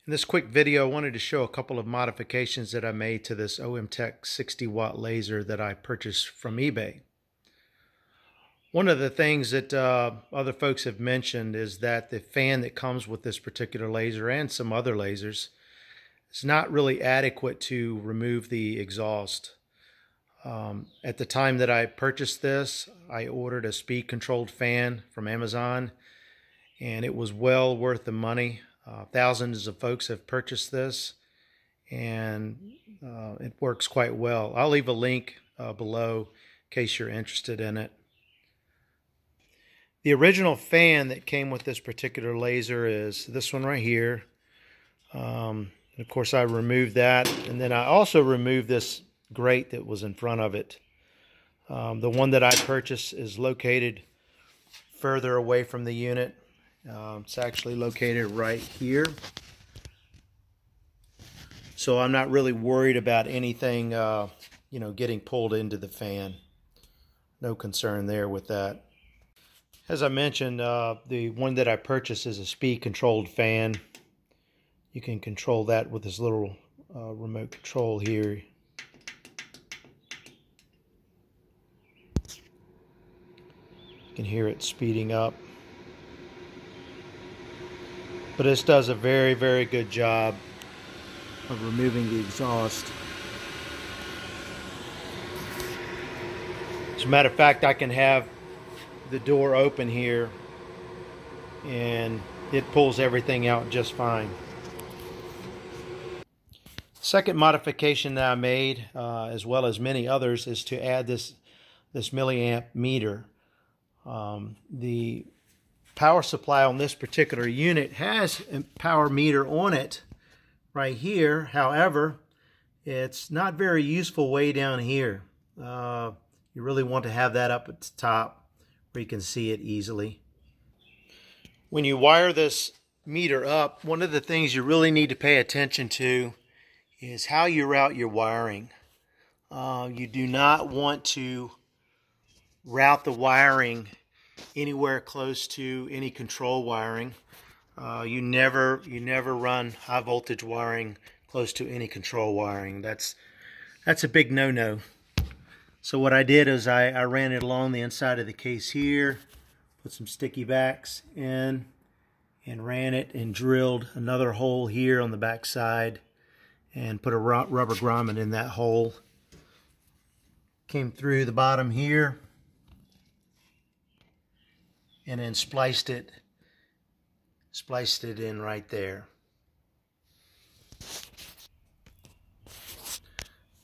In this quick video, I wanted to show a couple of modifications that I made to this OMTech 60-watt laser that I purchased from eBay. One of the things that other folks have mentioned is that the fan that comes with this particular laser and some other lasers is not really adequate to remove the exhaust. At the time that I purchased this, I ordered a speed-controlled fan from Amazon, and it was well worth the money. Thousands of folks have purchased this, and it works quite well. I'll leave a link below in case you're interested in it. The original fan that came with this particular laser is this one right here. Of course, I removed that, and then I also removed this grate that was in front of it. The one that I purchased is located further away from the unit. It's actually located right here. So I'm not really worried about anything, getting pulled into the fan. No concern there with that. As I mentioned, the one that I purchased is a speed-controlled fan. You can control that with this little remote control here. You can hear it speeding up. But this does a very, very good job of removing the exhaust. As a matter of fact, I can have the door open here and it pulls everything out just fine. Second modification that I made, as well as many others, is to add this milliamp meter. The power supply on this particular unit has a power meter on it right here. However, it's not very useful way down here. You really want to have that up at the top where you can see it easily. When you wire this meter up, one of the things you really need to pay attention to is how you route your wiring. You do not want to route the wiring anywhere close to any control wiring. You never run high voltage wiring close to any control wiring. That's a big no-no. So what I did is I ran it along the inside of the case here, put some sticky backs in, and ran it and drilled another hole here on the back side and put a rubber grommet in that hole. Came through the bottom here and then spliced it in right there.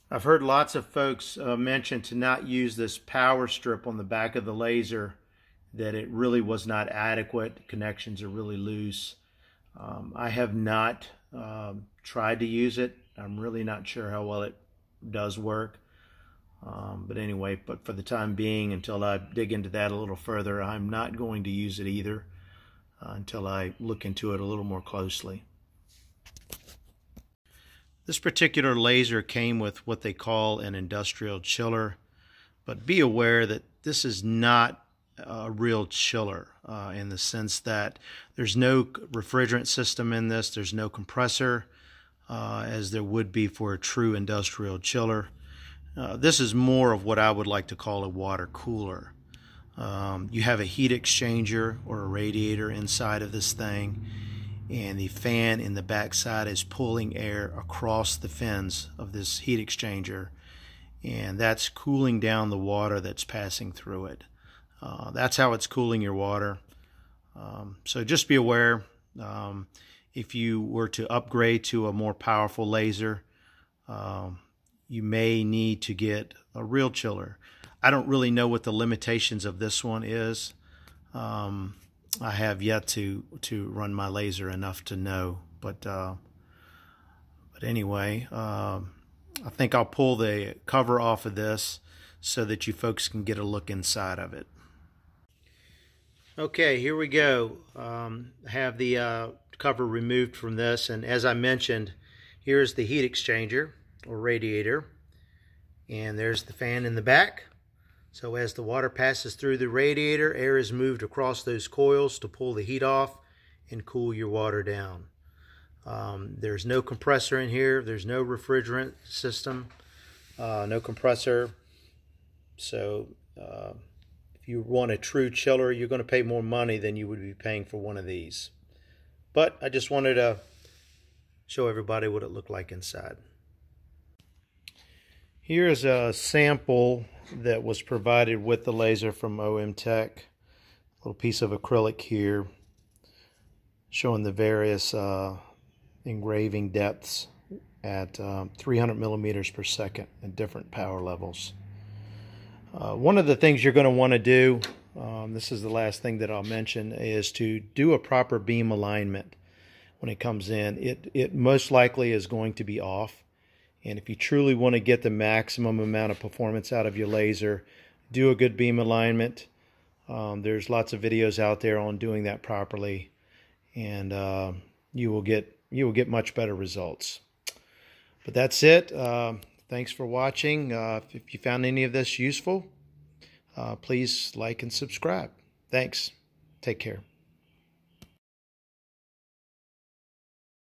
I've heard lots of folks mention to not use this power strip on the back of the laser, that it really was not adequate. Connections are really loose. I have not tried to use it. I'm really not sure how well it does work. But anyway, but for the time being, until I dig into that a little further, I'm not going to use it either until I look into it a little more closely. This particular laser came with what they call an industrial chiller, but be aware that this is not a real chiller in the sense that there's no refrigerant system in this, there's no compressor as there would be for a true industrial chiller. This is more of what I would like to call a water cooler. You have a heat exchanger or a radiator inside of this thing, and the fan in the back side is pulling air across the fins of this heat exchanger, and that's cooling down the water that's passing through it. That's how it's cooling your water. So just be aware, if you were to upgrade to a more powerful laser, you may need to get a real chiller. I don't really know what the limitations of this one is. I have yet to run my laser enough to know, but anyway, I think I'll pull the cover off of this so that you folks can get a look inside of it. Okay, here we go. I have the cover removed from this, and as I mentioned, here's the heat exchanger or radiator, and there's the fan in the back. So as the water passes through the radiator, air is moved across those coils to pull the heat off and cool your water down. There's no compressor in here. There's no refrigerant system, no compressor. So if you want a true chiller, you're going to pay more money than you would be paying for one of these. But I just wanted to show everybody what it looked like inside. Here's a sample that was provided with the laser from OM-Tech. A little piece of acrylic here showing the various engraving depths at 300 millimeters per second at different power levels. One of the things you're going to want to do, this is the last thing that I'll mention, is to do a proper beam alignment when it comes in. It most likely is going to be off. And if you truly want to get the maximum amount of performance out of your laser, do a good beam alignment. There's lots of videos out there on doing that properly, and you will get much better results. But that's it. Thanks for watching. If you found any of this useful, please like and subscribe. Thanks. Take care.